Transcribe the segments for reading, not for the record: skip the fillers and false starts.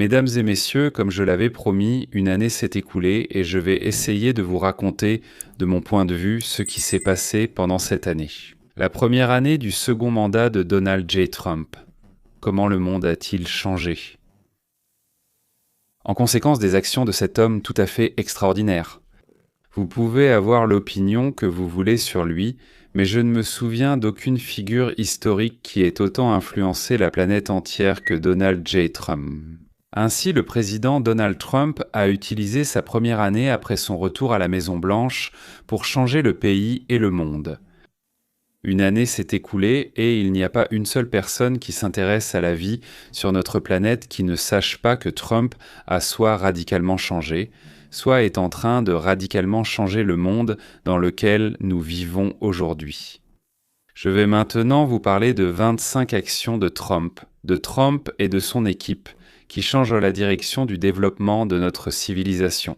Mesdames et messieurs, comme je l'avais promis, une année s'est écoulée et je vais essayer de vous raconter, de mon point de vue, ce qui s'est passé pendant cette année. La première année du second mandat de Donald J. Trump. Comment le monde a-t-il changé? En conséquence des actions de cet homme tout à fait extraordinaire. Vous pouvez avoir l'opinion que vous voulez sur lui, mais je ne me souviens d'aucune figure historique qui ait autant influencé la planète entière que Donald J. Trump. Ainsi, le président Donald Trump a utilisé sa première année après son retour à la Maison-Blanche pour changer le pays et le monde. Une année s'est écoulée et il n'y a pas une seule personne qui s'intéresse à la vie sur notre planète qui ne sache pas que Trump a soit radicalement changé, soit est en train de radicalement changer le monde dans lequel nous vivons aujourd'hui. Je vais maintenant vous parler de 25 actions de Trump et de son équipe, qui changent la direction du développement de notre civilisation.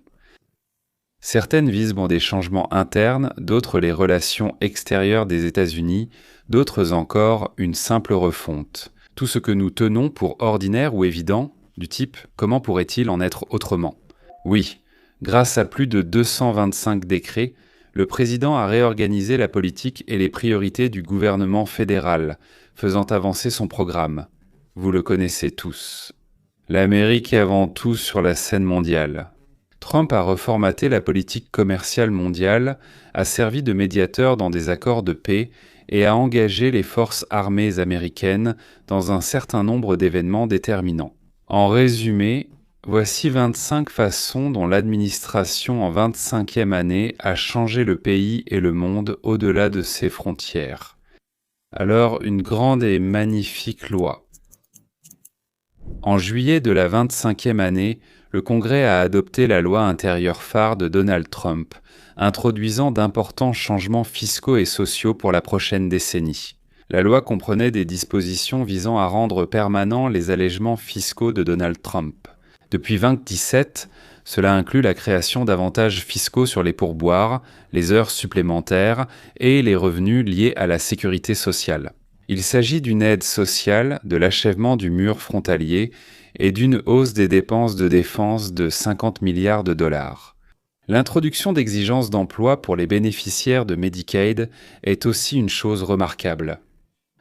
Certaines visent des changements internes, d'autres les relations extérieures des États-Unis, d'autres encore une simple refonte. Tout ce que nous tenons pour ordinaire ou évident, du type « comment pourrait-il en être autrement ?» Oui, grâce à plus de 225 décrets, le président a réorganisé la politique et les priorités du gouvernement fédéral, faisant avancer son programme. Vous le connaissez tous. L'Amérique est avant tout sur la scène mondiale. Trump a reformaté la politique commerciale mondiale, a servi de médiateur dans des accords de paix et a engagé les forces armées américaines dans un certain nombre d'événements déterminants. En résumé, voici 25 façons dont l'administration en 25e année a changé le pays et le monde au-delà de ses frontières. Alors, une grande et magnifique loi. En juillet de la 25e année, le Congrès a adopté la loi intérieure phare de Donald Trump, introduisant d'importants changements fiscaux et sociaux pour la prochaine décennie. La loi comprenait des dispositions visant à rendre permanents les allègements fiscaux de Donald Trump. Depuis 2017, cela inclut la création d'avantages fiscaux sur les pourboires, les heures supplémentaires et les revenus liés à la sécurité sociale. Il s'agit d'une aide sociale, de l'achèvement du mur frontalier et d'une hausse des dépenses de défense de 50 milliards de dollars. L'introduction d'exigences d'emploi pour les bénéficiaires de Medicaid est aussi une chose remarquable.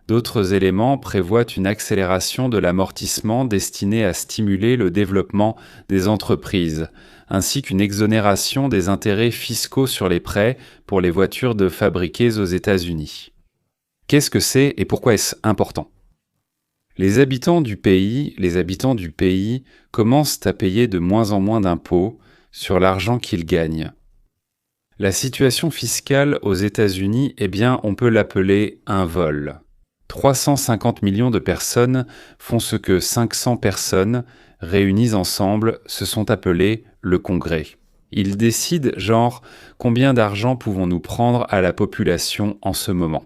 D'autres éléments prévoient une accélération de l'amortissement destinée à stimuler le développement des entreprises, ainsi qu'une exonération des intérêts fiscaux sur les prêts pour les voitures fabriquées aux États-Unis. Qu'est-ce que c'est et pourquoi est-ce important? Les habitants du pays commencent à payer de moins en moins d'impôts sur l'argent qu'ils gagnent. La situation fiscale aux États-Unis, on peut l'appeler un vol. 350 millions de personnes font ce que 500 personnes, réunies ensemble, se sont appelées le Congrès. Ils décident, combien d'argent pouvons-nous prendre à la population en ce moment.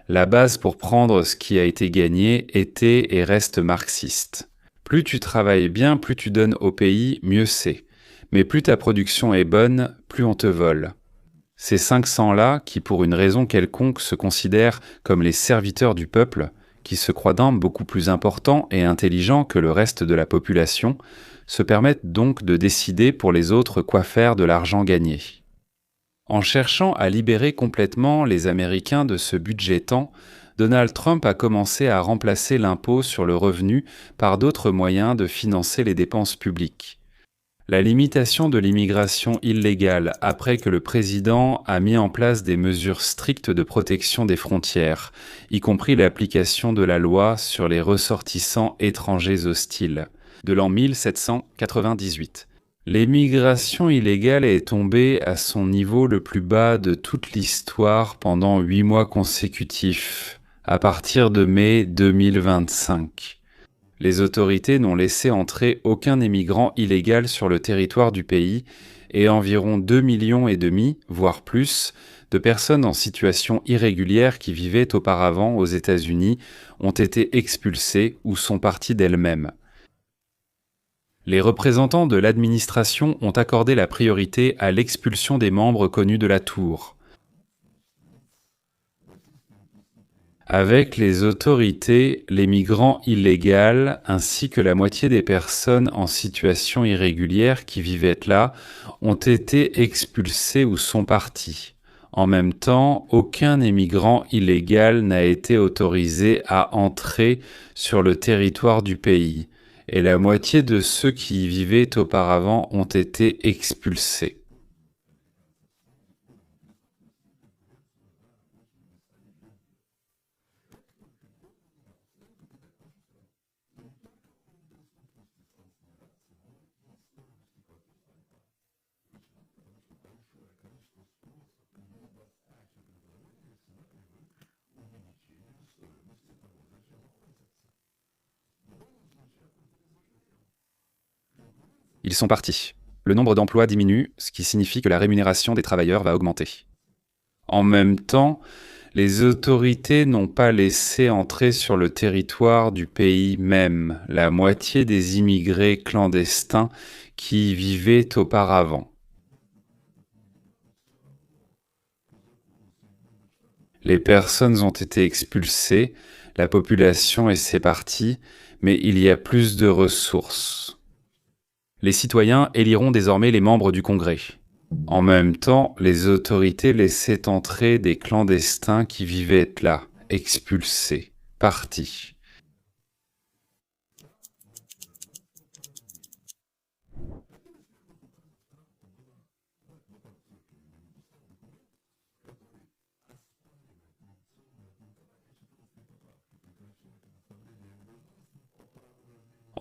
La base pour prendre ce qui a été gagné était et reste marxiste. Plus tu travailles bien, plus tu donnes au pays, mieux c'est. Mais plus ta production est bonne, plus on te vole. Ces 500-là, qui pour une raison quelconque se considèrent comme les serviteurs du peuple, qui se croient beaucoup plus importants et intelligents que le reste de la population, se permettent donc de décider pour les autres quoi faire de l'argent gagné. En cherchant à libérer complètement les Américains de ce budget-temps, Donald Trump a commencé à remplacer l'impôt sur le revenu par d'autres moyens de financer les dépenses publiques. La limitation de l'immigration illégale après que le président a mis en place des mesures strictes de protection des frontières, y compris l'application de la loi sur les ressortissants étrangers hostiles, de l'an 1798. L'immigration illégale est tombée à son niveau le plus bas de toute l'histoire pendant 8 mois consécutifs, à partir de mai 2025. Les autorités n'ont laissé entrer aucun immigrant illégal sur le territoire du pays et environ 2,5 millions, voire plus, de personnes en situation irrégulière qui vivaient auparavant aux États-Unis ont été expulsées ou sont parties d'elles-mêmes. Les représentants de l'administration ont accordé la priorité à l'expulsion des membres connus de la Tour. Avec les autorités, les migrants illégaux ainsi que la moitié des personnes en situation irrégulière qui vivaient là ont été expulsés ou sont partis. En même temps, aucun immigrant illégal n'a été autorisé à entrer sur le territoire du pays, et la moitié de ceux qui y vivaient auparavant ont été expulsés. Ils sont partis. Le nombre d'emplois diminue, ce qui signifie que la rémunération des travailleurs va augmenter. En même temps, les autorités n'ont pas laissé entrer sur le territoire du pays même la moitié des immigrés clandestins qui y vivaient auparavant. Les personnes ont été expulsées, la population est partie, mais il y a plus de ressources. Les citoyens éliront désormais les membres du Congrès. En même temps, les autorités laissaient entrer des clandestins qui vivaient là, expulsés, partis.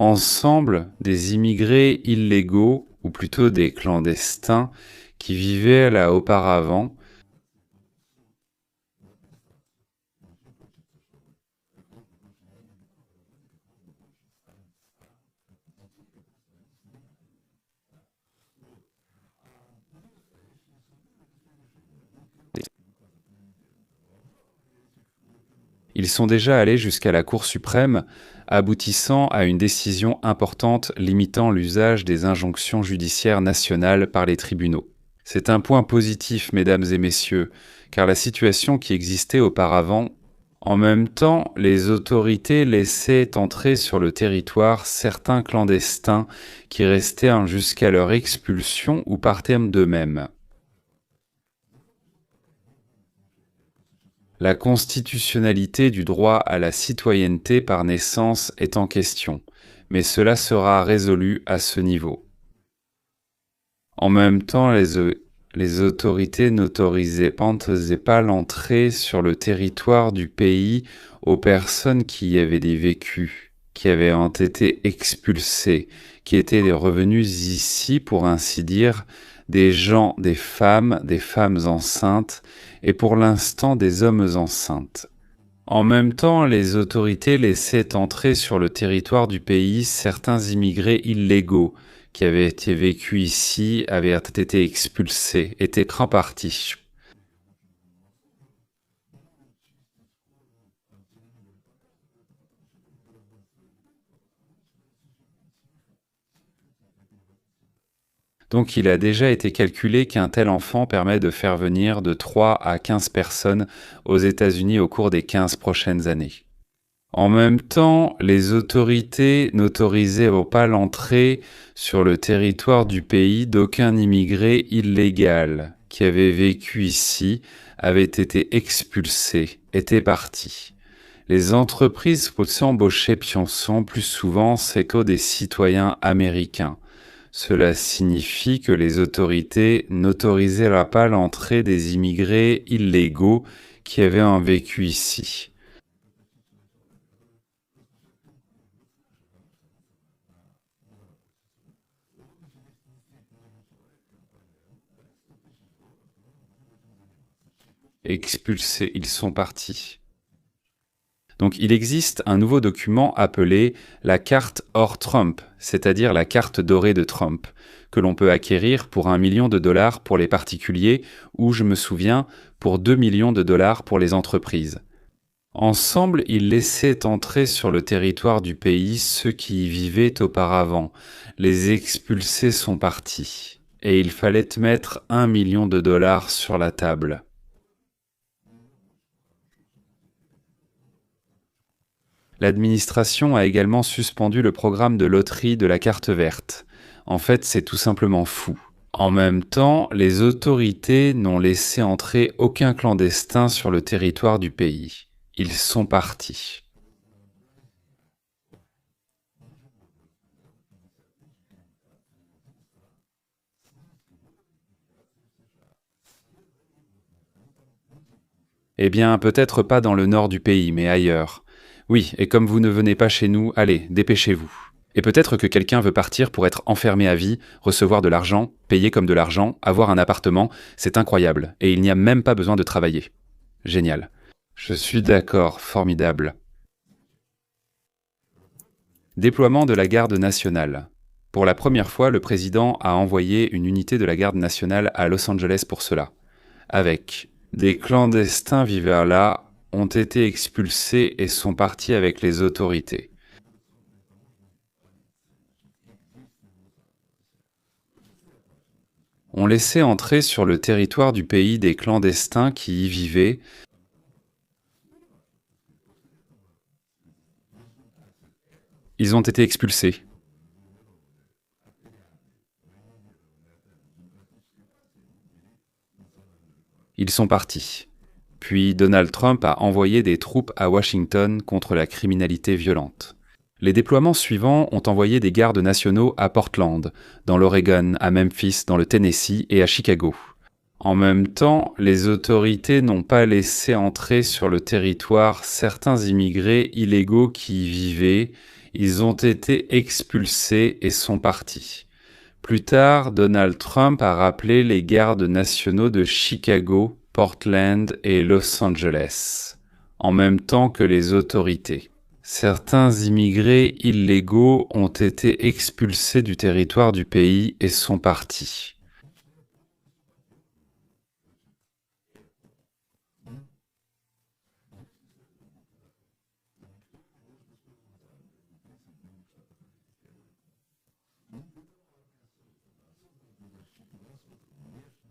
Ensemble, des immigrés illégaux, ou plutôt des clandestins, qui vivaient là auparavant, ils sont déjà allés jusqu'à la Cour suprême, aboutissant à une décision importante limitant l'usage des injonctions judiciaires nationales par les tribunaux. C'est un point positif, mesdames et messieurs, car la situation qui existait auparavant, en même temps, les autorités laissaient entrer sur le territoire certains clandestins qui restaient jusqu'à leur expulsion ou partaient d'eux-mêmes. La constitutionnalité du droit à la citoyenneté par naissance est en question, mais cela sera résolu à ce niveau. En même temps, les autorités n'autorisaient pas l'entrée sur le territoire du pays aux personnes qui y avaient vécu, qui avaient été expulsées, qui étaient revenus ici, pour ainsi dire, des gens, des femmes enceintes, et pour l'instant des hommes enceintes. En même temps, les autorités laissaient entrer sur le territoire du pays certains immigrés illégaux qui avaient été vécus ici, avaient été expulsés, étaient partis. Donc il a déjà été calculé qu'un tel enfant permet de faire venir de 3 à 15 personnes aux États-Unis au cours des 15 prochaines années. En même temps, les autorités n'autorisaient pas l'entrée sur le territoire du pays d'aucun immigré illégal qui avait vécu ici, avait été expulsé, était parti. Les entreprises embaucher Pionçon plus souvent, c'est que des citoyens américains. Cela signifie que les autorités n'autorisaient pas l'entrée des immigrés illégaux qui avaient vécu ici. Expulsés, ils sont partis. Donc il existe un nouveau document appelé la carte hors Trump, c'est-à-dire la carte dorée de Trump, que l'on peut acquérir pour $1 million pour les particuliers ou, je me souviens, pour $2 millions pour les entreprises. Ensemble, ils laissaient entrer sur le territoire du pays ceux qui y vivaient auparavant. Les expulsés sont partis. Et il fallait mettre $1 million sur la table. L'administration a également suspendu le programme de loterie de la carte verte. En fait, c'est tout simplement fou. En même temps, les autorités n'ont laissé entrer aucun clandestin sur le territoire du pays. Ils sont partis. Eh bien, peut-être pas dans le nord du pays, mais ailleurs. Oui, et comme vous ne venez pas chez nous, allez, dépêchez-vous. Et peut-être que quelqu'un veut partir pour être enfermé à vie, recevoir de l'argent, payer comme de l'argent, avoir un appartement, c'est incroyable, et il n'y a même pas besoin de travailler. Génial. Je suis d'accord, formidable. Déploiement de la garde nationale. Pour la première fois, le président a envoyé une unité de la garde nationale à Los Angeles pour cela. Avec des clandestins vivant là, ont été expulsés et sont partis avec les autorités. On laissait entrer sur le territoire du pays des clandestins qui y vivaient. Ils ont été expulsés. Ils sont partis. Puis Donald Trump a envoyé des troupes à Washington contre la criminalité violente. Les déploiements suivants ont envoyé des gardes nationaux à Portland, dans l'Oregon, à Memphis, dans le Tennessee et à Chicago. En même temps, les autorités n'ont pas laissé entrer sur le territoire certains immigrés illégaux qui y vivaient. Ils ont été expulsés et sont partis. Plus tard, Donald Trump a rappelé les gardes nationaux de Chicago, Portland et Los Angeles, en même temps que les autorités. Certains immigrés illégaux ont été expulsés du territoire du pays et sont partis.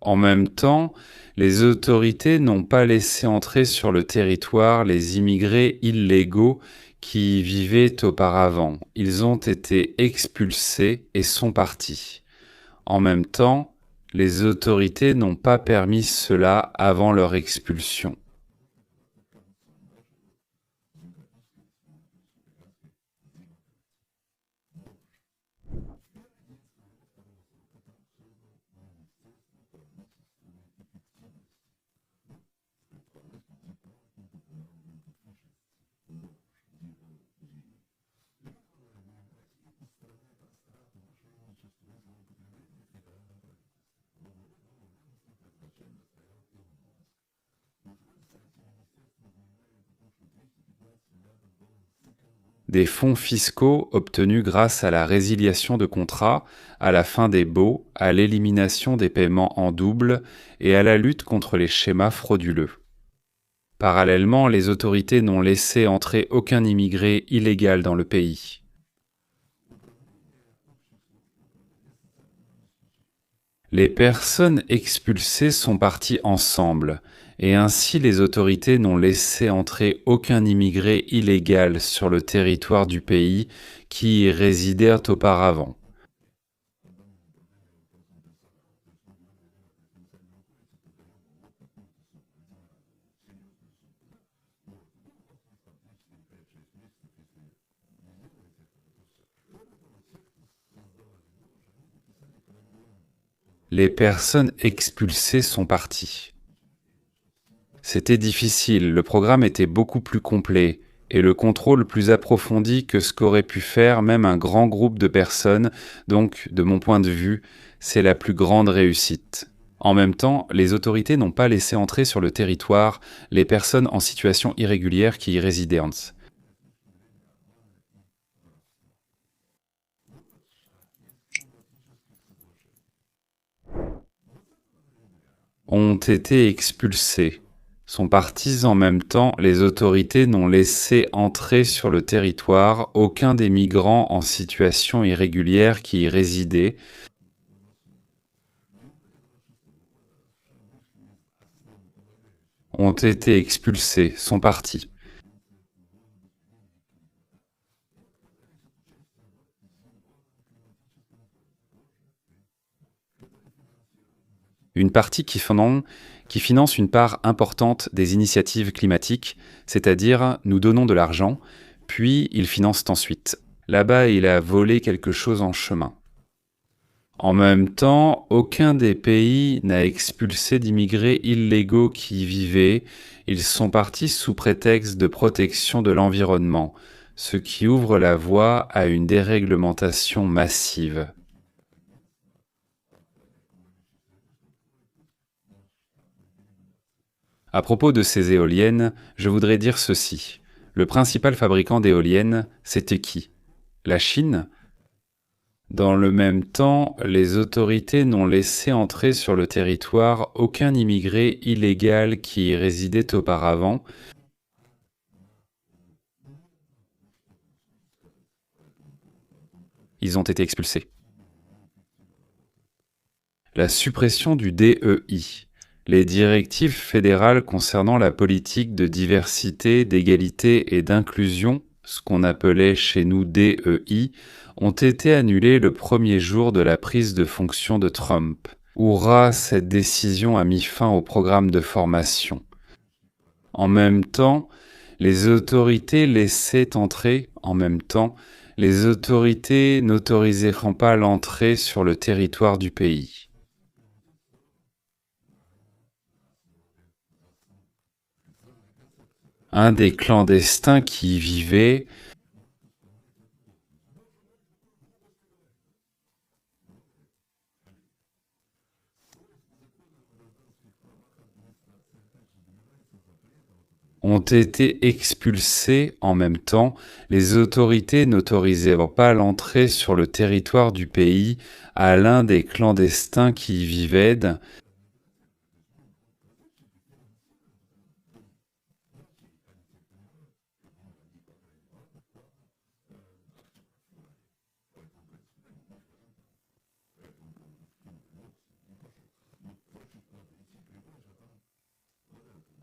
En même temps, les autorités n'ont pas laissé entrer sur le territoire les immigrés illégaux qui y vivaient auparavant. Ils ont été expulsés et sont partis. En même temps, les autorités n'ont pas permis cela avant leur expulsion. Des fonds fiscaux obtenus grâce à la résiliation de contrats, à la fin des baux, à l'élimination des paiements en double et à la lutte contre les schémas frauduleux. Parallèlement, les autorités n'ont laissé entrer aucun immigré illégal dans le pays. Les personnes expulsées sont parties ensemble, et ainsi les autorités n'ont laissé entrer aucun immigré illégal sur le territoire du pays qui y résidèrent auparavant. Les personnes expulsées sont parties. C'était difficile, le programme était beaucoup plus complet, et le contrôle plus approfondi que ce qu'aurait pu faire même un grand groupe de personnes, donc, de mon point de vue, c'est la plus grande réussite. En même temps, les autorités n'ont pas laissé entrer sur le territoire les personnes en situation irrégulière qui y résidaient. Ont été expulsés. Sont partis en même temps, les autorités n'ont laissé entrer sur le territoire aucun des migrants en situation irrégulière qui y résidaient. Ont été expulsés, sont partis. une partie qui finance une part importante des initiatives climatiques, c'est-à-dire nous donnons de l'argent, puis ils financent ensuite. Là-bas, il a volé quelque chose en chemin. En même temps, aucun des pays n'a expulsé d'immigrés illégaux qui y vivaient. Ils sont partis sous prétexte de protection de l'environnement, ce qui ouvre la voie à une déréglementation massive. À propos de ces éoliennes, je voudrais dire ceci. Le principal fabricant d'éoliennes, c'était qui? La Chine? Dans le même temps, les autorités n'ont laissé entrer sur le territoire aucun immigré illégal qui y résidait auparavant. Ils ont été expulsés. La suppression du DEI. Les directives fédérales concernant la politique de diversité, d'égalité et d'inclusion, ce qu'on appelait chez nous DEI, ont été annulées le premier jour de la prise de fonction de Trump. Hurrah, cette décision a mis fin au programme de formation. En même temps, les autorités n'autoriseront pas l'entrée sur le territoire du pays. Un des clandestins qui y vivait ont été expulsés en même temps. Les autorités n'autorisaient pas l'entrée sur le territoire du pays à l'un des clandestins qui y vivaient.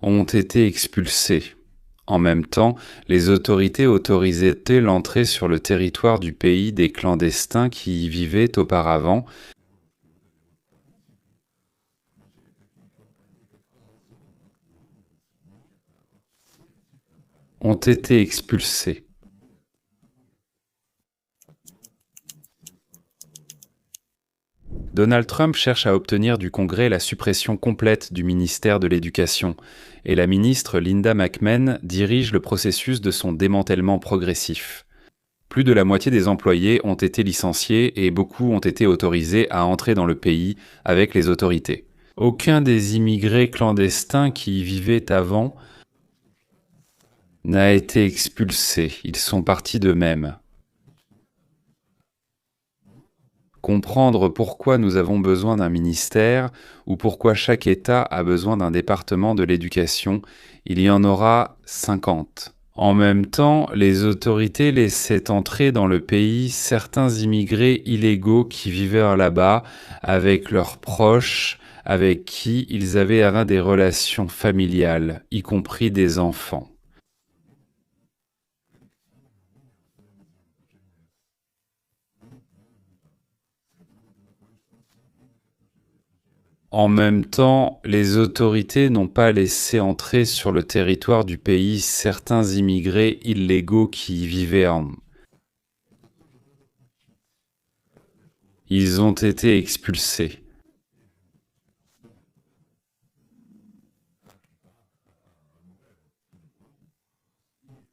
Ont été expulsés. En même temps, les autorités autorisaient l'entrée sur le territoire du pays des clandestins qui y vivaient auparavant. Ont été expulsés. Donald Trump cherche à obtenir du Congrès la suppression complète du ministère de l'Éducation, et la ministre Linda McMahon dirige le processus de son démantèlement progressif. Plus de la moitié des employés ont été licenciés et beaucoup ont été autorisés à entrer dans le pays avec les autorités. Aucun des immigrés clandestins qui y vivaient avant n'a été expulsé, ils sont partis d'eux-mêmes. Comprendre pourquoi nous avons besoin d'un ministère ou pourquoi chaque État a besoin d'un département de l'éducation, il y en aura 50. En même temps, les autorités laissaient entrer dans le pays certains immigrés illégaux qui vivaient là-bas avec leurs proches, avec qui ils avaient des relations familiales, y compris des enfants. En même temps, les autorités n'ont pas laissé entrer sur le territoire du pays certains immigrés illégaux qui y vivaient Ils ont été expulsés.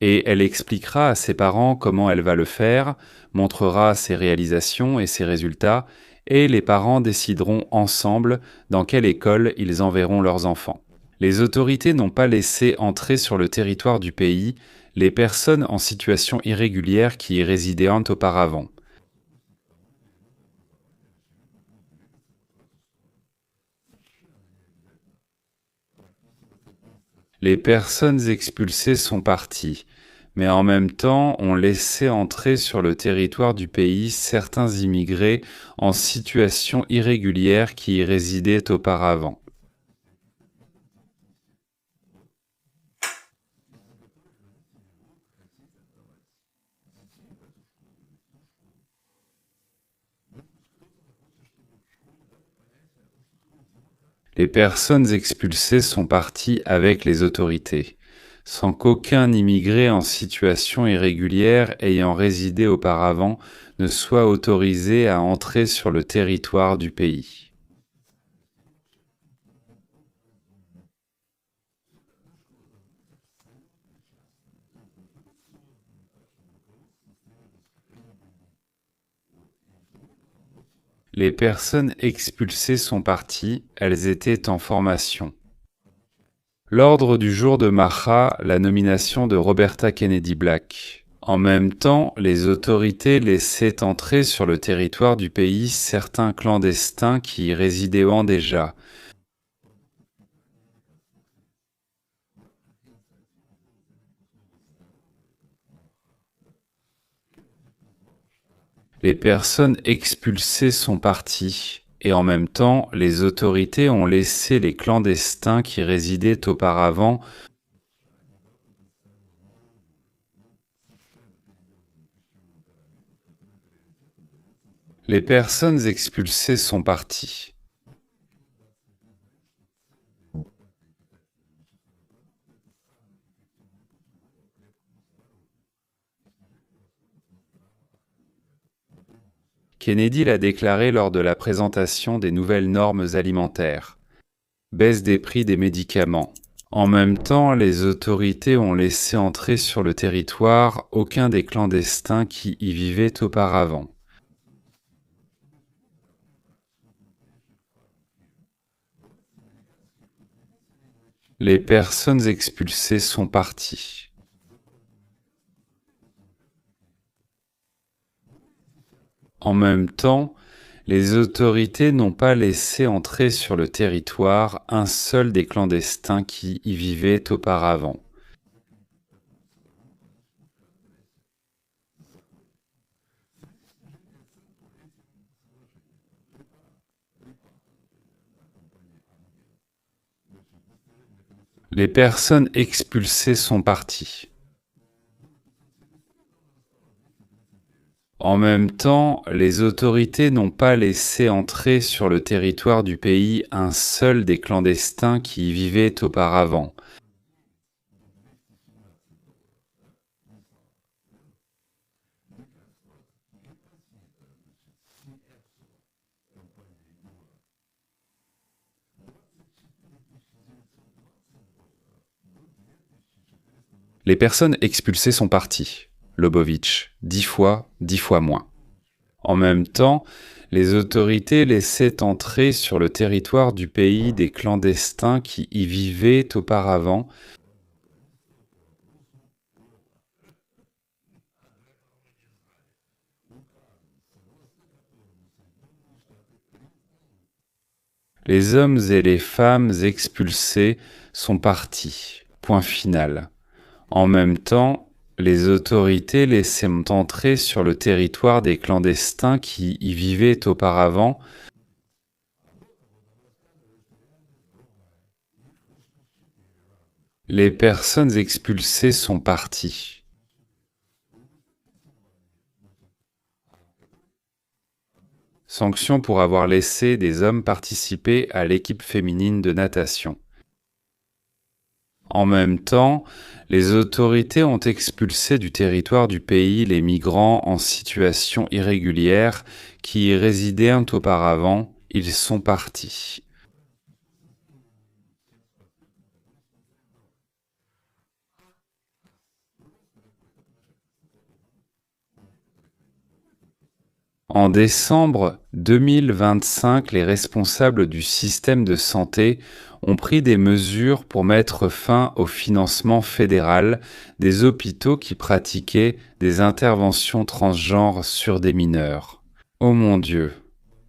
Et elle expliquera à ses parents comment elle va le faire, montrera ses réalisations et ses résultats, et les parents décideront ensemble dans quelle école ils enverront leurs enfants. Les autorités n'ont pas laissé entrer sur le territoire du pays les personnes en situation irrégulière qui y résidaient auparavant. Les personnes expulsées sont parties, mais en même temps ont laissé entrer sur le territoire du pays certains immigrés en situation irrégulière qui y résidaient auparavant. Les personnes expulsées sont parties avec les autorités, sans qu'aucun immigré en situation irrégulière ayant résidé auparavant ne soit autorisé à entrer sur le territoire du pays. Les personnes expulsées sont parties, elles étaient en formation. L'ordre du jour de Macha, la nomination de Roberta Kennedy Black. En même temps, les autorités laissaient entrer sur le territoire du pays certains clandestins qui y résidaient déjà. Les personnes expulsées sont parties, et en même temps, les autorités ont laissé les clandestins qui résidaient auparavant. Les personnes expulsées sont parties. Kennedy l'a déclaré lors de la présentation des nouvelles normes alimentaires. Baisse des prix des médicaments. En même temps, les autorités ont laissé entrer sur le territoire aucun des clandestins qui y vivaient auparavant. Les personnes expulsées sont parties. En même temps, les autorités n'ont pas laissé entrer sur le territoire un seul des clandestins qui y vivaient auparavant. Les personnes expulsées sont parties. En même temps, les autorités n'ont pas laissé entrer sur le territoire du pays un seul des clandestins qui y vivaient auparavant. Les personnes expulsées sont parties. Lobovitch, 10 fois moins. En même temps, les autorités laissaient entrer sur le territoire du pays des clandestins qui y vivaient auparavant. Les hommes et les femmes expulsés sont partis. Point final. En même temps, les autorités laissaient entrer sur le territoire des clandestins qui y vivaient auparavant. Les personnes expulsées sont parties. Sanction pour avoir laissé des hommes participer à l'équipe féminine de natation. En même temps, les autorités ont expulsé du territoire du pays les migrants en situation irrégulière qui y résidaient auparavant. Ils sont partis. En décembre 2025, les responsables du système de santé ont pris des mesures pour mettre fin au financement fédéral des hôpitaux qui pratiquaient des interventions transgenres sur des mineurs. Oh mon Dieu!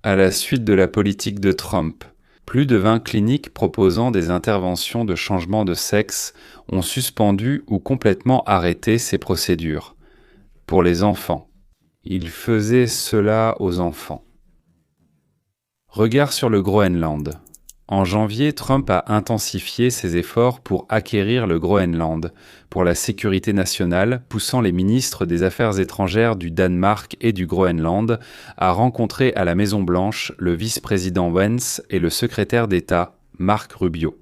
À la suite de la politique de Trump, plus de 20 cliniques proposant des interventions de changement de sexe ont suspendu ou complètement arrêté ces procédures. Pour les enfants. Il faisait cela aux enfants. Regard sur le Groenland. En janvier, Trump a intensifié ses efforts pour acquérir le Groenland, pour la sécurité nationale, poussant les ministres des Affaires étrangères du Danemark et du Groenland à rencontrer à la Maison-Blanche le vice-président Vance et le secrétaire d'État, Marc Rubio.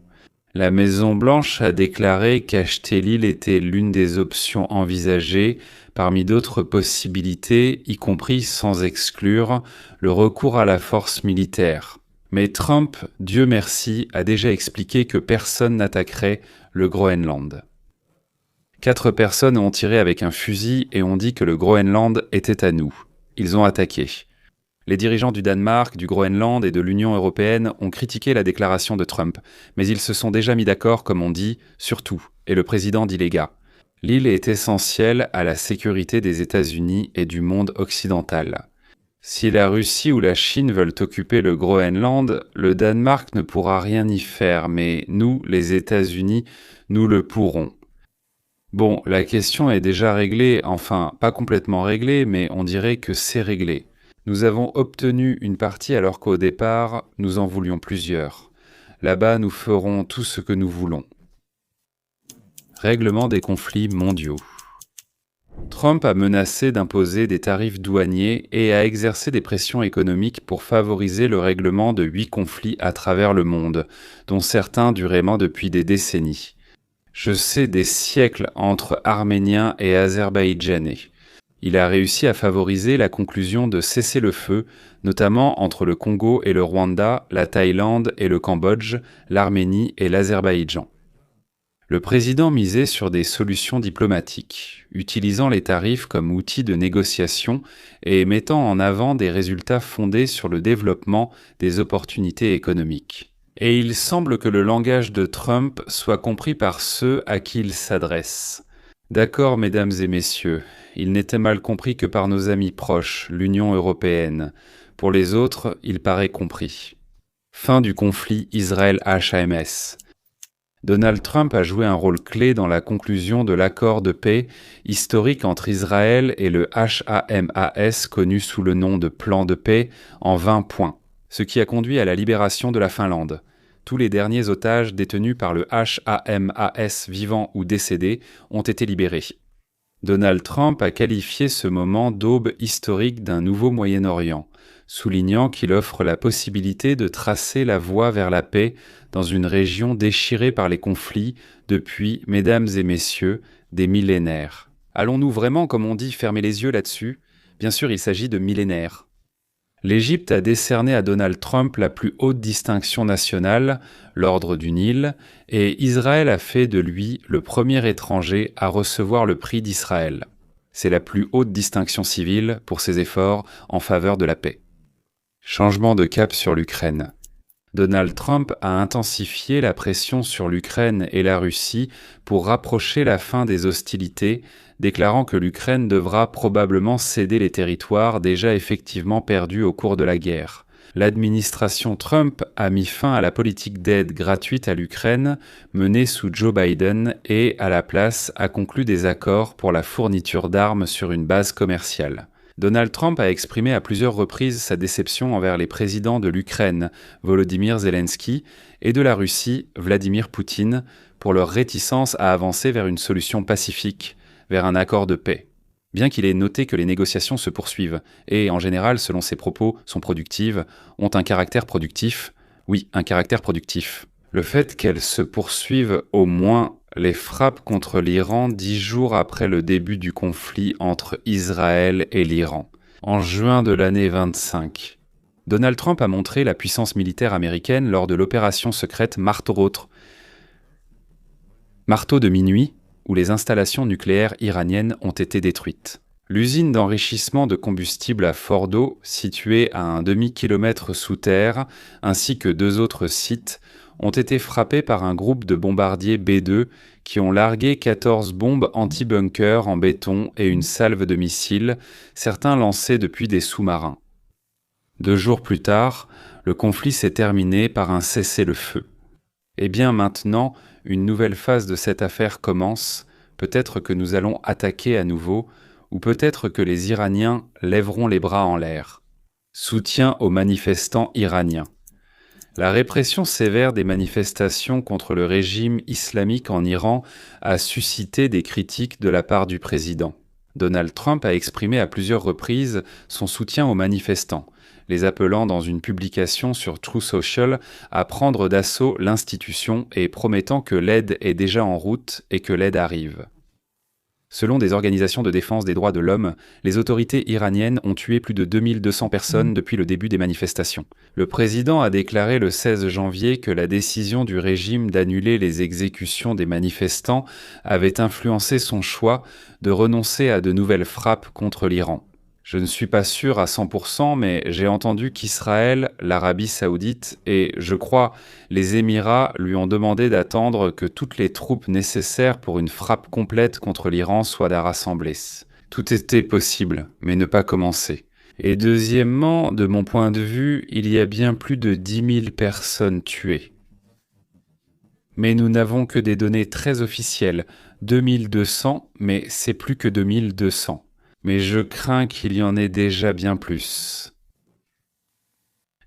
La Maison-Blanche a déclaré qu'acheter l'île était l'une des options envisagées parmi d'autres possibilités, y compris sans exclure le recours à la force militaire. Mais Trump, Dieu merci, a déjà expliqué que personne n'attaquerait le Groenland. 4 personnes ont tiré avec un fusil et ont dit que le Groenland était à nous. Ils ont attaqué. Les dirigeants du Danemark, du Groenland et de l'Union européenne ont critiqué la déclaration de Trump, mais ils se sont déjà mis d'accord, comme on dit, sur tout, et le président dit les gars. L'île est essentielle à la sécurité des États-Unis et du monde occidental. Si la Russie ou la Chine veulent occuper le Groenland, le Danemark ne pourra rien y faire, mais nous, les États-Unis, nous le pourrons. Bon, la question est déjà réglée, enfin, pas complètement réglée, mais on dirait que c'est réglé. Nous avons obtenu une partie alors qu'au départ, nous en voulions plusieurs. Là-bas, nous ferons tout ce que nous voulons. Règlement des conflits mondiaux. Trump a menacé d'imposer des tarifs douaniers et a exercé des pressions économiques pour favoriser le règlement de 8 conflits à travers le monde, dont certains duraient depuis des décennies. Je sais des siècles entre Arméniens et Azerbaïdjanais. Il a réussi à favoriser la conclusion de cessez-le-feu, notamment entre le Congo et le Rwanda, la Thaïlande et le Cambodge, l'Arménie et l'Azerbaïdjan. Le président misait sur des solutions diplomatiques, utilisant les tarifs comme outil de négociation et mettant en avant des résultats fondés sur le développement des opportunités économiques. Et il semble que le langage de Trump soit compris par ceux à qui il s'adresse. D'accord, mesdames et messieurs, il n'était mal compris que par nos amis proches, l'Union européenne. Pour les autres, il paraît compris. Fin du conflit Israël-HMS. Donald Trump a joué un rôle clé dans la conclusion de l'accord de paix historique entre Israël et le HMAS, connu sous le nom de plan de paix, en 20 points, ce qui a conduit à la libération de la Finlande. Tous les derniers otages détenus par le HMAS vivants ou décédés ont été libérés. Donald Trump a qualifié ce moment d'aube historique d'un nouveau Moyen-Orient, soulignant qu'il offre la possibilité de tracer la voie vers la paix dans une région déchirée par les conflits depuis, mesdames et messieurs, des millénaires. Allons-nous vraiment, comme on dit, fermer les yeux là-dessus ? Bien sûr, il s'agit de millénaires. L'Égypte a décerné à Donald Trump la plus haute distinction nationale, l'Ordre du Nil, et Israël a fait de lui le premier étranger à recevoir le prix d'Israël. C'est la plus haute distinction civile pour ses efforts en faveur de la paix. Changement de cap sur l'Ukraine. Donald Trump a intensifié la pression sur l'Ukraine et la Russie pour rapprocher la fin des hostilités, déclarant que l'Ukraine devra probablement céder les territoires déjà effectivement perdus au cours de la guerre. L'administration Trump a mis fin à la politique d'aide gratuite à l'Ukraine menée sous Joe Biden et, à la place, a conclu des accords pour la fourniture d'armes sur une base commerciale. Donald Trump a exprimé à plusieurs reprises sa déception envers les présidents de l'Ukraine, Volodymyr Zelensky, et de la Russie, Vladimir Poutine, pour leur réticence à avancer vers une solution pacifique, vers un accord de paix. Bien qu'il ait noté que les négociations se poursuivent, et en général, selon ses propos, sont productives, ont un caractère productif, oui, un caractère productif. Le fait qu'elles se poursuivent au moins les frappes contre l'Iran 10 jours après le début du conflit entre Israël et l'Iran, en juin de l'année 25. Donald Trump a montré la puissance militaire américaine lors de l'opération secrète Marteau de minuit, où les installations nucléaires iraniennes ont été détruites. L'usine d'enrichissement de combustible à Fordo, située à un demi-kilomètre sous terre, ainsi que 2 autres sites, ont été frappés par un groupe de bombardiers B-2 qui ont largué 14 bombes anti-bunker en béton et une salve de missiles, certains lancés depuis des sous-marins. 2 jours plus tard, le conflit s'est terminé par un cessez-le-feu. Et bien maintenant, une nouvelle phase de cette affaire commence, peut-être que nous allons attaquer à nouveau, ou peut-être que les Iraniens lèveront les bras en l'air. Soutien aux manifestants iraniens. La répression sévère des manifestations contre le régime islamique en Iran a suscité des critiques de la part du président. Donald Trump a exprimé à plusieurs reprises son soutien aux manifestants. les appelant dans une publication sur True Social à prendre d'assaut l'institution et promettant que l'aide est déjà en route et que l'aide arrive. Selon des organisations de défense des droits de l'homme, les autorités iraniennes ont tué plus de 2200 personnes depuis le début des manifestations. Le président a déclaré le 16 janvier que la décision du régime d'annuler les exécutions des manifestants avait influencé son choix de renoncer à de nouvelles frappes contre l'Iran. Je ne suis pas sûr à 100%, mais j'ai entendu qu'Israël, l'Arabie saoudite et, je crois, les Émirats lui ont demandé d'attendre que toutes les troupes nécessaires pour une frappe complète contre l'Iran soient rassemblées. Tout était possible, mais ne pas commencer. Et deuxièmement, de mon point de vue, il y a bien plus de 10 000 personnes tuées. Mais nous n'avons que des données très officielles, 2200, mais c'est plus que 2200. Mais je crains qu'il y en ait déjà bien plus.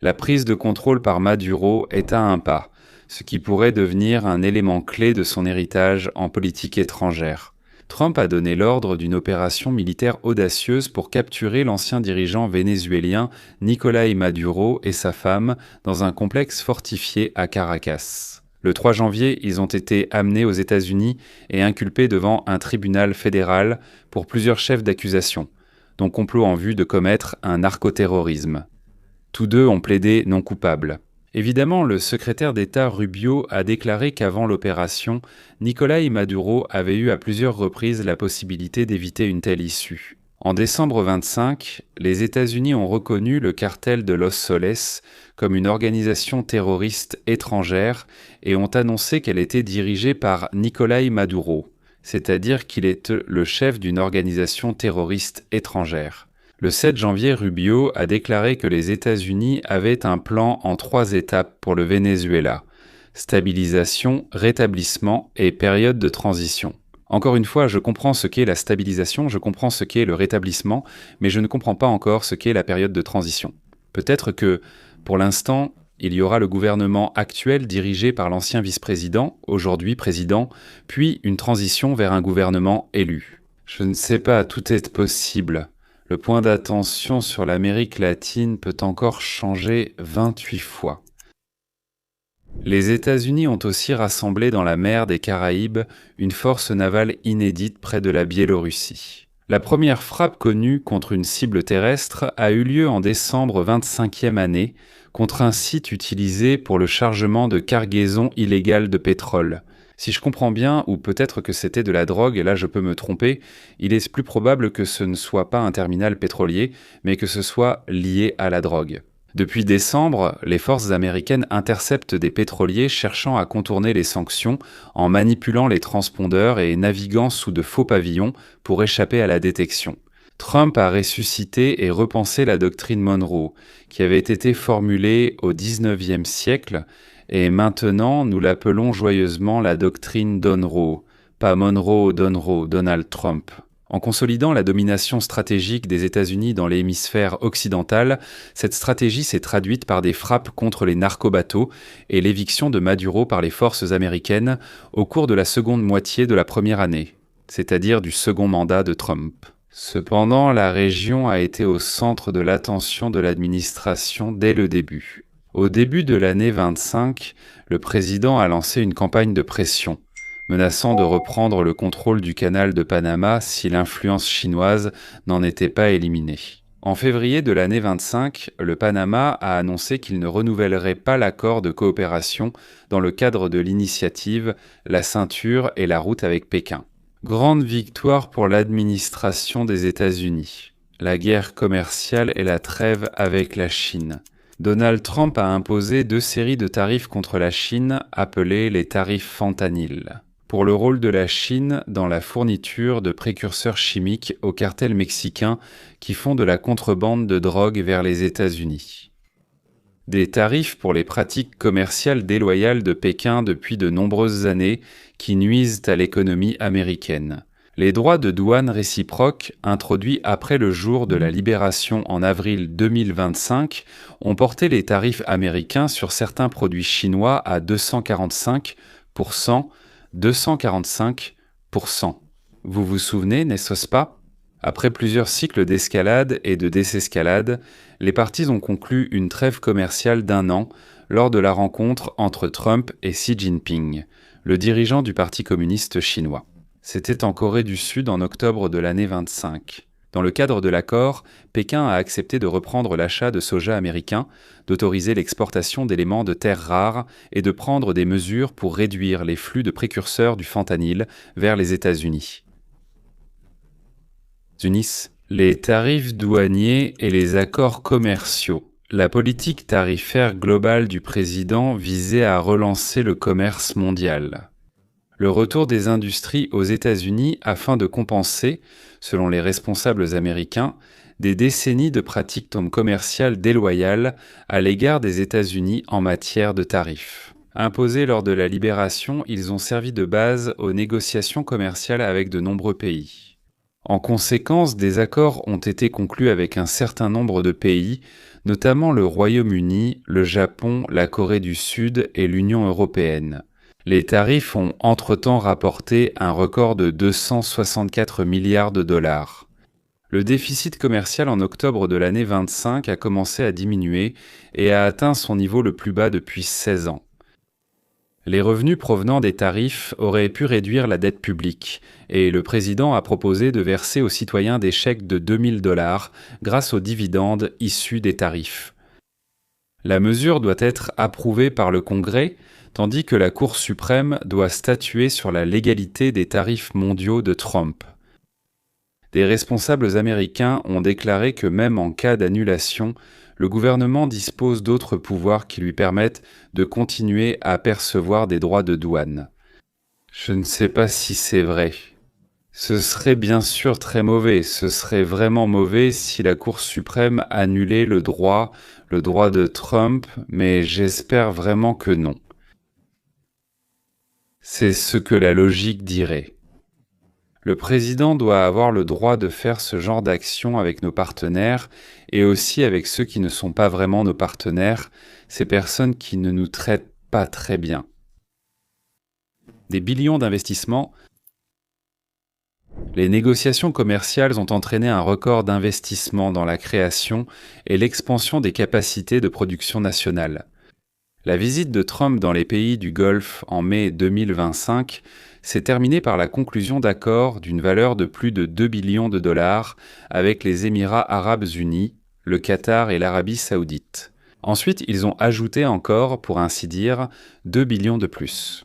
La prise de contrôle par Maduro est à un pas, ce qui pourrait devenir un élément clé de son héritage en politique étrangère. Trump a donné l'ordre d'une opération militaire audacieuse pour capturer l'ancien dirigeant vénézuélien Nicolás Maduro et sa femme dans un complexe fortifié à Caracas. Le 3 janvier, ils ont été amenés aux États-Unis et inculpés devant un tribunal fédéral pour plusieurs chefs d'accusation, dont complot en vue de commettre un narcoterrorisme. Tous deux ont plaidé non coupables. Évidemment, le secrétaire d'État Rubio a déclaré qu'avant l'opération, Nicolás Maduro avait eu à plusieurs reprises la possibilité d'éviter une telle issue. En décembre 25, les États-Unis ont reconnu le cartel de Los Soles comme une organisation terroriste étrangère et ont annoncé qu'elle était dirigée par Nicolás Maduro, c'est-à-dire qu'il est le chef d'une organisation terroriste étrangère. Le 7 janvier, Rubio a déclaré que les États-Unis avaient un plan en 3 étapes pour le Venezuela: stabilisation, rétablissement et période de transition. Encore une fois, je comprends ce qu'est la stabilisation, je comprends ce qu'est le rétablissement, mais je ne comprends pas encore ce qu'est la période de transition. Peut-être que, pour l'instant, il y aura le gouvernement actuel dirigé par l'ancien vice-président, aujourd'hui président, puis une transition vers un gouvernement élu. Je ne sais pas, tout est possible. Le point d'attention sur l'Amérique latine peut encore changer 28 fois. Les États-Unis ont aussi rassemblé dans la mer des Caraïbes une force navale inédite près de la Biélorussie. La première frappe connue contre une cible terrestre a eu lieu en décembre 25e année contre un site utilisé pour le chargement de cargaisons illégales de pétrole. Si je comprends bien, ou peut-être que c'était de la drogue, et là je peux me tromper, il est plus probable que ce ne soit pas un terminal pétrolier, mais que ce soit lié à la drogue. Depuis décembre, les forces américaines interceptent des pétroliers cherchant à contourner les sanctions en manipulant les transpondeurs et naviguant sous de faux pavillons pour échapper à la détection. Trump a ressuscité et repensé la doctrine Monroe, qui avait été formulée au XIXe siècle, et maintenant nous l'appelons joyeusement la doctrine Donroe, pas Monroe, Donald Trump. En consolidant la domination stratégique des États-Unis dans l'hémisphère occidental, cette stratégie s'est traduite par des frappes contre les narcobateaux et l'éviction de Maduro par les forces américaines au cours de la seconde moitié de la première année, c'est-à-dire du second mandat de Trump. Cependant, la région a été au centre de l'attention de l'administration dès le début. Au début de l'année 25, le président a lancé une campagne de pression, menaçant de reprendre le contrôle du canal de Panama si l'influence chinoise n'en était pas éliminée. En février de l'année 25, le Panama a annoncé qu'il ne renouvellerait pas l'accord de coopération dans le cadre de l'initiative La Ceinture et la route avec Pékin. Grande victoire pour l'administration des États-Unis. La guerre commerciale et la trêve avec la Chine. Donald Trump a imposé 2 séries de tarifs contre la Chine, appelées les tarifs fentanyl, pour le rôle de la Chine dans la fourniture de précurseurs chimiques au cartel mexicain qui font de la contrebande de drogue vers les États-Unis. Des tarifs pour les pratiques commerciales déloyales de Pékin depuis de nombreuses années qui nuisent à l'économie américaine. Les droits de douane réciproques, introduits après le jour de la libération en avril 2025, ont porté les tarifs américains sur certains produits chinois à 245%. Vous vous souvenez, n'est-ce pas? Après plusieurs cycles d'escalade et de désescalade, les parties ont conclu une trêve commerciale d'1 an lors de la rencontre entre Trump et Xi Jinping, le dirigeant du Parti communiste chinois. C'était en Corée du Sud en octobre de l'année 25. Dans le cadre de l'accord, Pékin a accepté de reprendre l'achat de soja américain, d'autoriser l'exportation d'éléments de terres rares et de prendre des mesures pour réduire les flux de précurseurs du fentanyl vers les États-Unis. Les tarifs douaniers et les accords commerciaux. La politique tarifaire globale du président visait à relancer le commerce mondial. Le retour des industries aux États-Unis afin de compenser, selon les responsables américains, des décennies de pratiques commerciales déloyales à l'égard des États-Unis en matière de tarifs. Imposés lors de la libération, ils ont servi de base aux négociations commerciales avec de nombreux pays. En conséquence, des accords ont été conclus avec un certain nombre de pays, notamment le Royaume-Uni, le Japon, la Corée du Sud et l'Union européenne. Les tarifs ont entre-temps rapporté un record de 264 milliards de dollars. Le déficit commercial en octobre de l'année 25 a commencé à diminuer et a atteint son niveau le plus bas depuis 16 ans. Les revenus provenant des tarifs auraient pu réduire la dette publique, et le président a proposé de verser aux citoyens des chèques de 2000 $ grâce aux dividendes issus des tarifs. La mesure doit être approuvée par le Congrès, tandis que la Cour suprême doit statuer sur la légalité des tarifs mondiaux de Trump. Des responsables américains ont déclaré que même en cas d'annulation, le gouvernement dispose d'autres pouvoirs qui lui permettent de continuer à percevoir des droits de douane. Je ne sais pas si c'est vrai. Ce serait bien sûr très mauvais, ce serait vraiment mauvais si la Cour suprême annulait le droit de Trump, mais j'espère vraiment que non. C'est ce que la logique dirait. Le président doit avoir le droit de faire ce genre d'action avec nos partenaires et aussi avec ceux qui ne sont pas vraiment nos partenaires, ces personnes qui ne nous traitent pas très bien. Des billions d'investissements. Les négociations commerciales ont entraîné un record d'investissement dans la création et l'expansion des capacités de production nationale. La visite de Trump dans les pays du Golfe en mai 2025 s'est terminée par la conclusion d'accords d'une valeur de plus de 2 billions de dollars avec les Émirats arabes unis, le Qatar et l'Arabie saoudite. Ensuite, ils ont ajouté encore, pour ainsi dire, 2 billions de plus.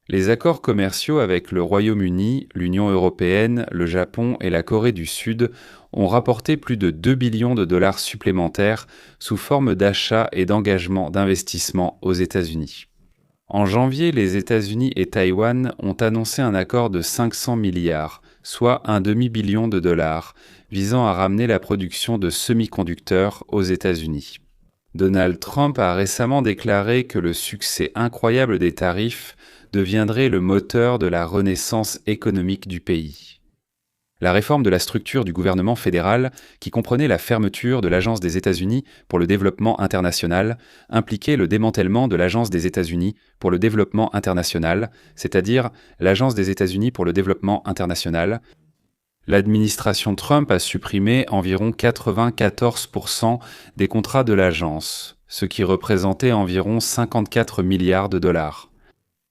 Les accords commerciaux avec le Royaume-Uni, l'Union européenne, le Japon et la Corée du Sud ont rapporté plus de 2 billions de dollars supplémentaires sous forme d'achats et d'engagements d'investissement aux États-Unis. En janvier, les États-Unis et Taïwan ont annoncé un accord de 500 milliards, soit un demi-billion de dollars, visant à ramener la production de semi-conducteurs aux États-Unis. Donald Trump a récemment déclaré que le succès incroyable des tarifs deviendrait le moteur de la renaissance économique du pays. La réforme de la structure du gouvernement fédéral, qui comprenait la fermeture de l'Agence des États-Unis pour le développement international, impliquait le démantèlement de l'Agence des États-Unis pour le développement international, c'est-à-dire l'Agence des États-Unis pour le développement international. L'administration Trump a supprimé environ 94% des contrats de l'agence, ce qui représentait environ 54 milliards de dollars.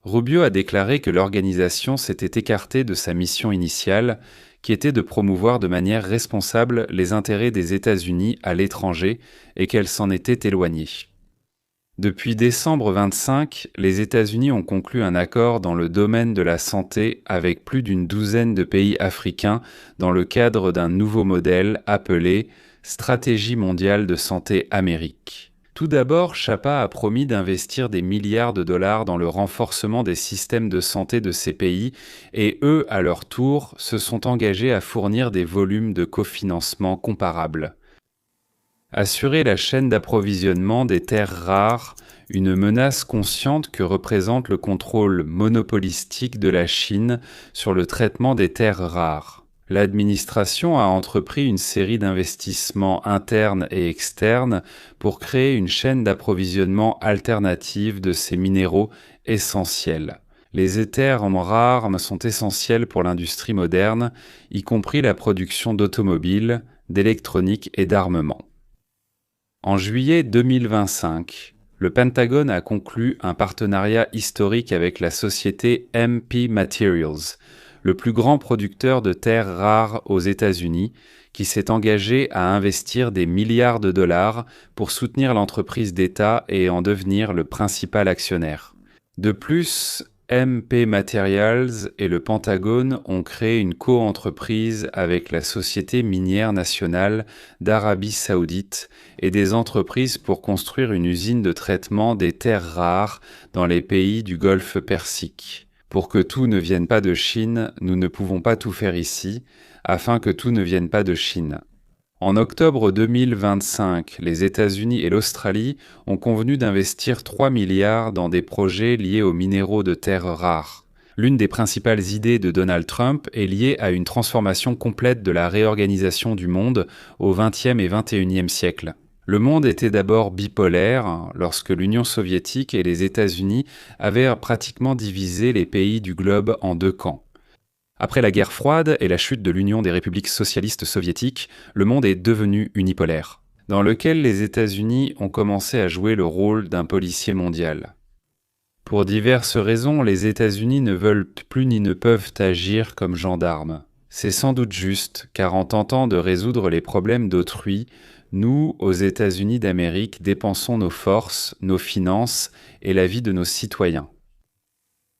Rubio a déclaré que l'organisation s'était écartée de sa mission initiale, qui était de promouvoir de manière responsable les intérêts des États-Unis à l'étranger et qu'elle s'en était éloignée. Depuis décembre 25, les États-Unis ont conclu un accord dans le domaine de la santé avec plus d'une douzaine de pays africains dans le cadre d'un nouveau modèle appelé « Stratégie mondiale de santé Amérique ». Tout d'abord, Chapa a promis d'investir des milliards de dollars dans le renforcement des systèmes de santé de ces pays et eux, à leur tour, se sont engagés à fournir des volumes de cofinancement comparables. Assurer la chaîne d'approvisionnement des terres rares, une menace consciente que représente le contrôle monopolistique de la Chine sur le traitement des terres rares. L'administration a entrepris une série d'investissements internes et externes pour créer une chaîne d'approvisionnement alternative de ces minéraux essentiels. Les terres rares sont essentielles pour l'industrie moderne, y compris la production d'automobiles, d'électronique et d'armement. En juillet 2025, le Pentagone a conclu un partenariat historique avec la société MP Materials, le plus grand producteur de terres rares aux États-Unis, qui s'est engagé à investir des milliards de dollars pour soutenir l'entreprise d'État et en devenir le principal actionnaire. De plus, MP Materials et le Pentagone ont créé une co-entreprise avec la Société minière nationale d'Arabie saoudite et des entreprises pour construire une usine de traitement des terres rares dans les pays du Golfe Persique. Pour que tout ne vienne pas de Chine, nous ne pouvons pas tout faire ici, afin que tout ne vienne pas de Chine. En octobre 2025, les États-Unis et l'Australie ont convenu d'investir 3 milliards dans des projets liés aux minéraux de terres rares. L'une des principales idées de Donald Trump est liée à une transformation complète de la réorganisation du monde au XXe et XXIe siècle. Le monde était d'abord bipolaire lorsque l'Union soviétique et les États-Unis avaient pratiquement divisé les pays du globe en deux camps. Après la guerre froide et la chute de l'Union des républiques socialistes soviétiques, le monde est devenu unipolaire, dans lequel les États-Unis ont commencé à jouer le rôle d'un policier mondial. Pour diverses raisons, les États-Unis ne veulent plus ni ne peuvent agir comme gendarmes. C'est sans doute juste, car en tentant de résoudre les problèmes d'autrui, nous, aux États-Unis d'Amérique, dépensons nos forces, nos finances et la vie de nos citoyens.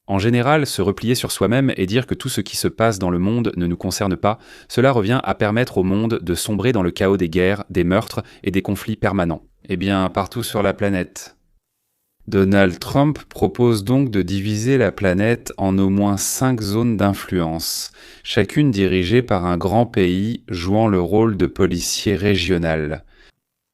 En général, se replier sur soi-même et dire que tout ce qui se passe dans le monde ne nous concerne pas, cela revient à permettre au monde de sombrer dans le chaos des guerres, des meurtres et des conflits permanents. Eh bien, partout sur la planète. Donald Trump propose donc de diviser la planète en au moins 5 zones d'influence, chacune dirigée par un grand pays jouant le rôle de policier régional.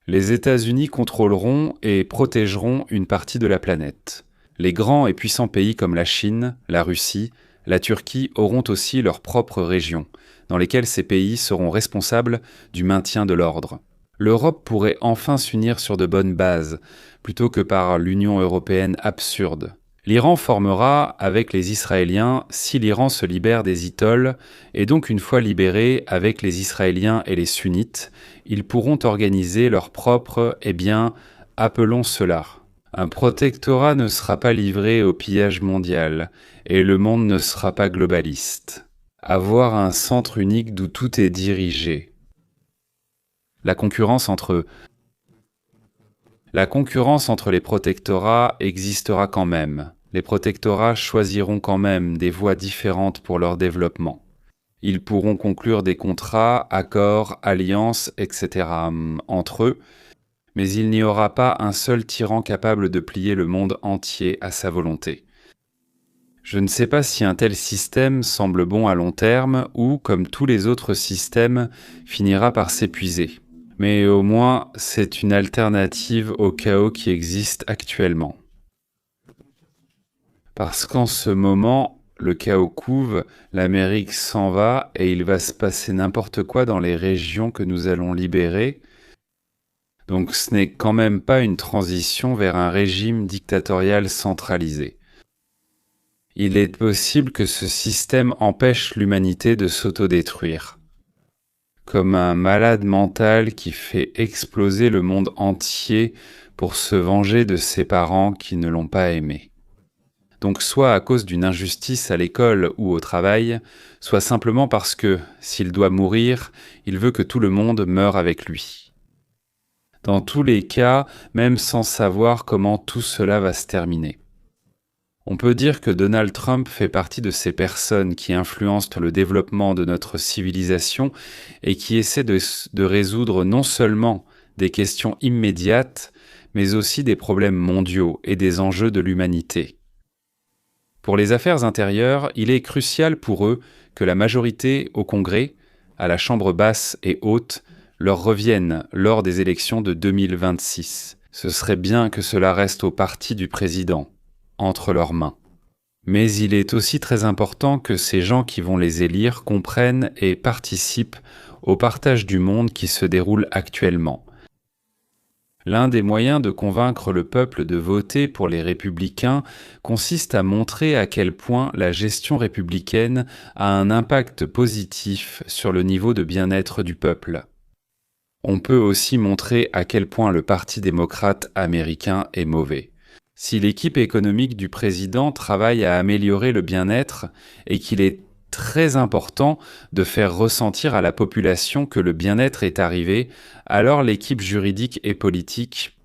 Les États-Unis contrôleront et protégeront une partie de la planète. Les grands et puissants pays comme la Chine, la Russie, la Turquie auront aussi leurs propres régions, dans lesquelles ces pays seront responsables du maintien de l'ordre. L'Europe pourrait enfin s'unir sur de bonnes bases, plutôt que par l'Union européenne absurde. L'Iran formera avec les Israéliens si l'Iran se libère des Itoles, et donc une fois libérés avec les Israéliens et les Sunnites, ils pourront organiser leur propre, appelons cela. Un protectorat ne sera pas livré au pillage mondial, et le monde ne sera pas globaliste. Avoir un centre unique d'où tout est dirigé. La concurrence entre les protectorats existera quand même. Les protectorats choisiront quand même des voies différentes pour leur développement. Ils pourront conclure des contrats, accords, alliances, etc. entre eux, mais il n'y aura pas un seul tyran capable de plier le monde entier à sa volonté. Je ne sais pas si un tel système semble bon à long terme ou, comme tous les autres systèmes, finira par s'épuiser. Mais au moins, c'est une alternative au chaos qui existe actuellement. Parce qu'en ce moment, le chaos couve, l'Amérique s'en va et il va se passer n'importe quoi dans les régions que nous allons libérer. Donc ce n'est quand même pas une transition vers un régime dictatorial centralisé. Il est possible que ce système empêche l'humanité de s'autodétruire. Comme un malade mental qui fait exploser le monde entier pour se venger de ses parents qui ne l'ont pas aimé. Donc soit à cause d'une injustice à l'école ou au travail, soit simplement parce que, s'il doit mourir, il veut que tout le monde meure avec lui. Dans tous les cas, même sans savoir comment tout cela va se terminer. On peut dire que Donald Trump fait partie de ces personnes qui influencent le développement de notre civilisation et qui essaient de résoudre non seulement des questions immédiates, mais aussi des problèmes mondiaux et des enjeux de l'humanité. Pour les affaires intérieures, il est crucial pour eux que la majorité au Congrès, à la Chambre basse et haute, leur revienne lors des élections de 2026. Ce serait bien que cela reste au parti du président, entre leurs mains. Mais il est aussi très important que ces gens qui vont les élire comprennent et participent au partage du monde qui se déroule actuellement. L'un des moyens de convaincre le peuple de voter pour les républicains consiste à montrer à quel point la gestion républicaine a un impact positif sur le niveau de bien-être du peuple. On peut aussi montrer à quel point le Parti démocrate américain est mauvais. Si l'équipe économique du président travaille à améliorer le bien-être et qu'il est très important de faire ressentir à la population que le bien-être est arrivé, alors l'équipe juridique et politique,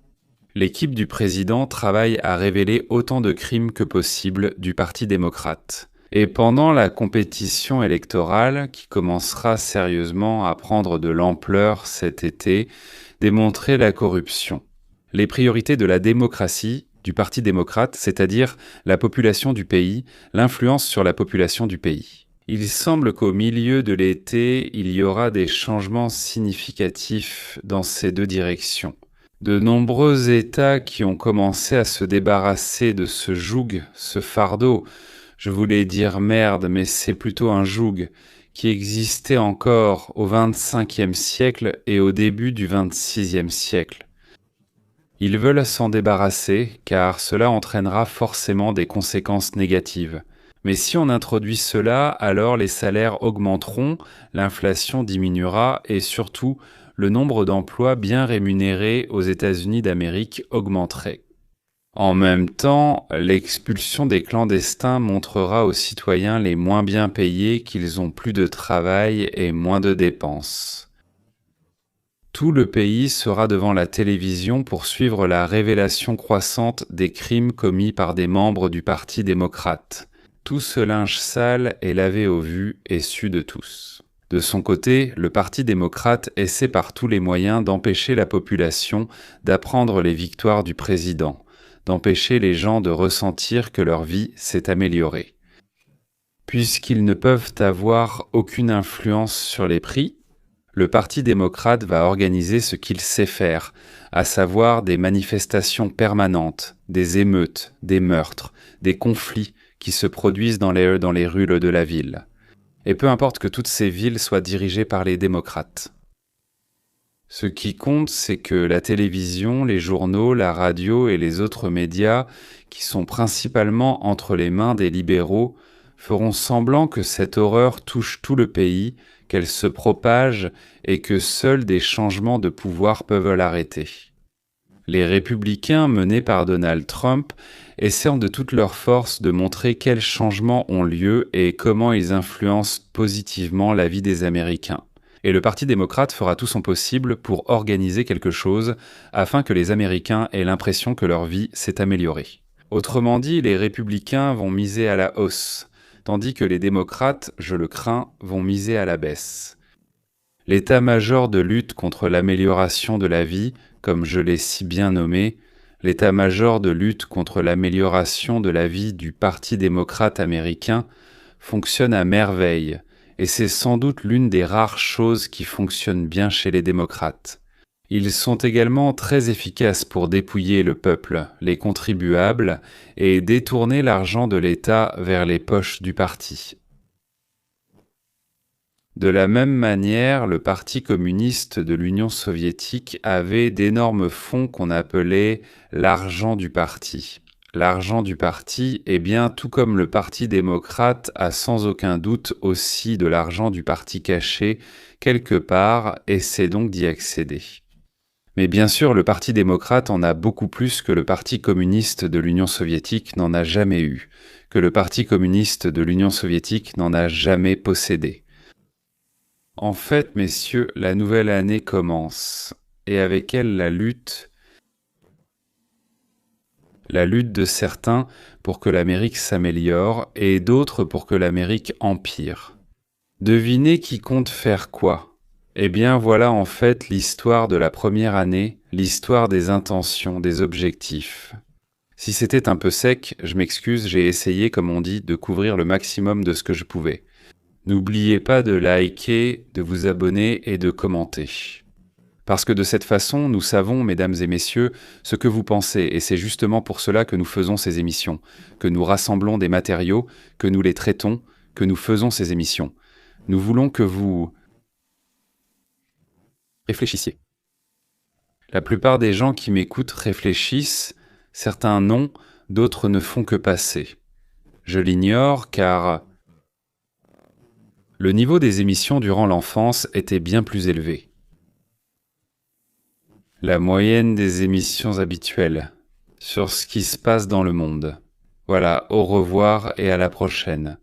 l'équipe du président travaille à révéler autant de crimes que possible du Parti démocrate. Et pendant la compétition électorale, qui commencera sérieusement à prendre de l'ampleur cet été, démontrer la corruption. Les priorités de la démocratie, du Parti démocrate, c'est-à-dire la population du pays, l'influence sur la population du pays. Il semble qu'au milieu de l'été, il y aura des changements significatifs dans ces deux directions. De nombreux États qui ont commencé à se débarrasser de ce joug, ce fardeau, je voulais dire merde, mais c'est plutôt un joug, qui existait encore au XXVe siècle et au début du XXVIe siècle. Ils veulent s'en débarrasser, car cela entraînera forcément des conséquences négatives. Mais si on introduit cela, alors les salaires augmenteront, l'inflation diminuera et surtout, le nombre d'emplois bien rémunérés aux États-Unis d'Amérique augmenterait. En même temps, l'expulsion des clandestins montrera aux citoyens les moins bien payés qu'ils ont plus de travail et moins de dépenses. Tout le pays sera devant la télévision pour suivre la révélation croissante des crimes commis par des membres du Parti démocrate. Tout ce linge sale est lavé au vu et su de tous. De son côté, le Parti démocrate essaie par tous les moyens d'empêcher la population d'apprendre les victoires du président, d'empêcher les gens de ressentir que leur vie s'est améliorée. Puisqu'ils ne peuvent avoir aucune influence sur les prix, le Parti démocrate va organiser ce qu'il sait faire, à savoir des manifestations permanentes, des émeutes, des meurtres, des conflits qui se produisent dans les rues de la ville. Et peu importe que toutes ces villes soient dirigées par les démocrates. Ce qui compte, c'est que la télévision, les journaux, la radio et les autres médias, qui sont principalement entre les mains des libéraux, feront semblant que cette horreur touche tout le pays, qu'elle se propage et que seuls des changements de pouvoir peuvent l'arrêter. Les républicains menés par Donald Trump essaient de toute leur force de montrer quels changements ont lieu et comment ils influencent positivement la vie des Américains. Et le Parti démocrate fera tout son possible pour organiser quelque chose afin que les Américains aient l'impression que leur vie s'est améliorée. Autrement dit, les républicains vont miser à la hausse, tandis que les démocrates, je le crains, vont miser à la baisse. L'état-major de lutte contre l'amélioration de la vie, comme je l'ai si bien nommé, l'état-major de lutte contre l'amélioration de la vie du Parti démocrate américain, fonctionne à merveille, et c'est sans doute l'une des rares choses qui fonctionnent bien chez les démocrates. Ils sont également très efficaces pour dépouiller le peuple, les contribuables, et détourner l'argent de l'État vers les poches du parti. De la même manière, le Parti communiste de l'Union soviétique avait d'énormes fonds qu'on appelait l'argent du parti. L'argent du parti, eh bien, tout comme le Parti démocrate, a sans aucun doute aussi de l'argent du parti caché quelque part, et essaie donc d'y accéder. Mais bien sûr, le Parti démocrate en a beaucoup plus que le Parti communiste de l'Union soviétique n'en a jamais eu, que le Parti communiste de l'Union soviétique n'en a jamais possédé. En fait, messieurs, la nouvelle année commence, et avec elle la lutte de certains pour que l'Amérique s'améliore et d'autres pour que l'Amérique empire. Devinez qui compte faire quoi? Eh bien voilà en fait l'histoire de la première année, l'histoire des intentions, des objectifs. Si c'était un peu sec, je m'excuse, j'ai essayé, comme on dit, de couvrir le maximum de ce que je pouvais. N'oubliez pas de liker, de vous abonner et de commenter. Parce que de cette façon, nous savons, mesdames et messieurs, ce que vous pensez, et c'est justement pour cela que nous faisons ces émissions, que nous rassemblons des matériaux, que nous les traitons, que nous faisons ces émissions. Nous voulons que vous réfléchissiez. La plupart des gens qui m'écoutent réfléchissent, certains non, d'autres ne font que passer. Je l'ignore car le niveau des émissions durant l'enfance était bien plus élevé. La moyenne des émissions habituelles sur ce qui se passe dans le monde. Voilà, au revoir et à la prochaine.